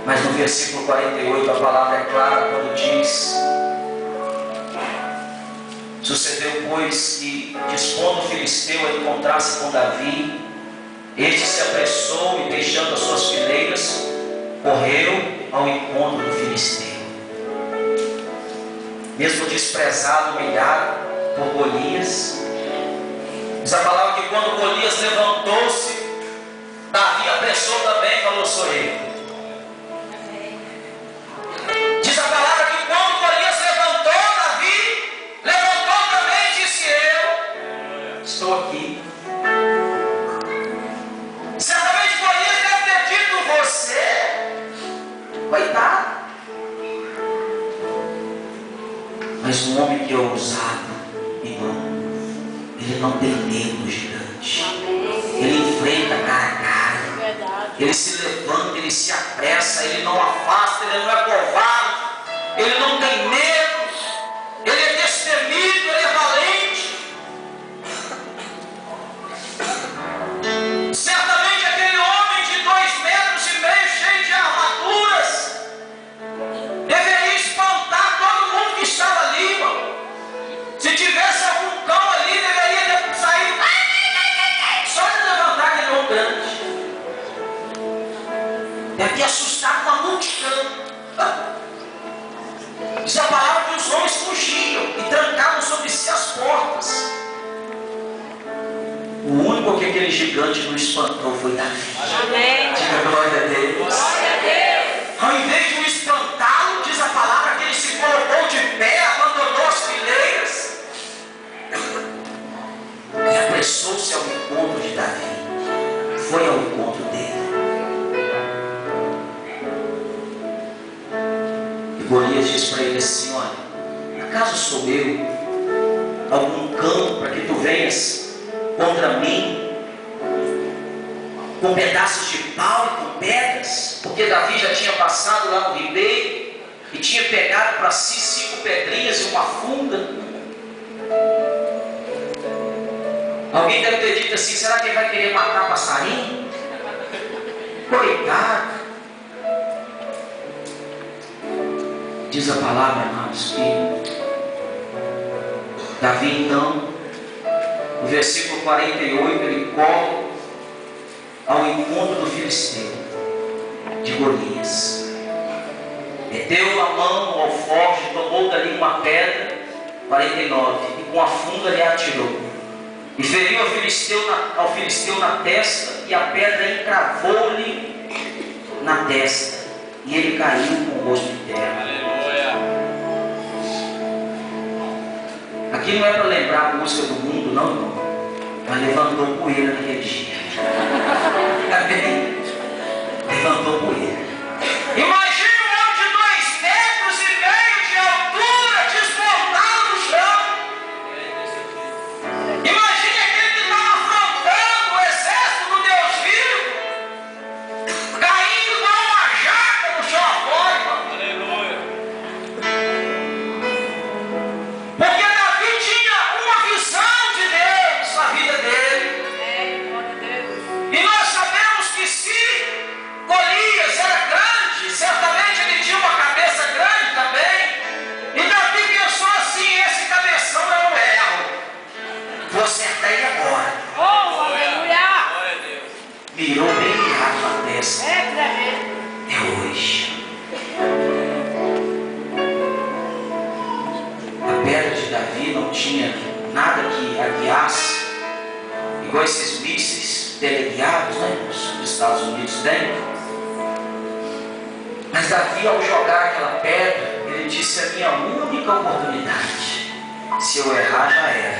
Mas no versículo 48 a palavra é clara quando diz: sucedeu, pois, que, dispondo o filisteu a encontrar-se com Davi, este se apressou e, deixando as suas fileiras, correu ao encontro do filisteu. Mesmo desprezado, humilhado por Golias, diz a palavra que quando Golias levantou-se, Davi apressou também e falou: sou eu. Diz a palavra que quando Golias levantou, Davi levantou também e disse: eu estou aqui. Certamente Golias deve ter dito: você, coitado. Mas um homem que é ousado, irmão, ele não tem medo do gigante. Ele enfrenta cara a cara. Ele se levanta, ele se apressa, ele não afasta, ele não é covarde, ele não tem medo, ele é destemido, ele é valente. Certamente aquele homem de 2,5 metros, cheio de armaduras, deveria espantar todo mundo que estava ali, irmão. Se tivesse algum cão ali, deveria ter saído só de levantar aquele homem grande. Deve ter assustado uma multidão. Diz a palavra que os homens fugiam e trancavam sobre si as portas. O único que aquele gigante não espantou foi Davi. Amém. Diga glória a Deus. Glória a Deus. Ao invés de o espantá-lo, diz a palavra que ele se colocou de pé, abandonou as fileiras e apressou-se ao encontro de Davi. Foi ao encontro dele. E Golias diz para ele assim: olha, acaso sou eu algum cão para que tu venhas contra mim com pedaços de pau e com pedras? Porque Davi já tinha passado lá no ribeiro e tinha pegado para si 5 pedrinhas e uma funda. Alguém deve ter dito assim: será que ele vai querer matar passarinho? Coitado. Diz a palavra, amados, que Davi então, no versículo 48, ele corre ao encontro do filisteu, de Golias. Meteu a mão no alforje, tomou dali uma pedra, 49, e com a funda lhe atirou. E feriu ao filisteu na testa, e a pedra encravou-lhe na testa, e ele caiu com o rosto em terra. Aleluia. Aqui não é para lembrar a música do mundo, não, irmão. Mas levantou poeira naquele dia. Amém? Levantou poeira. Imagina um homem de 2,5 metros de altura, desmontado no chão. Imagine aquele que estava afrontando o exército do Deus vivo, caindo igual uma jaca no chão afora, irmão. Aleluia. Porque Davi tinha uma visão de Deus na vida dele. Glória a Deus. E nós sabemos que se Golias era grande, certamente ele tinha uma cabeça grande também. E Davi pensou assim: esse cabeção eu não erro. Vou acertar ele agora. Oh, aleluia. Glória a Deus. Mirou bem errado na testa. É tremendo. É hoje. A pedra de Davi não tinha nada que a guiasse, igual esses mísseis teleguiados, né? Os Estados Unidos têm. Mas Davi, ao jogar aquela pedra, ele disse: a minha única oportunidade, se eu errar, já era.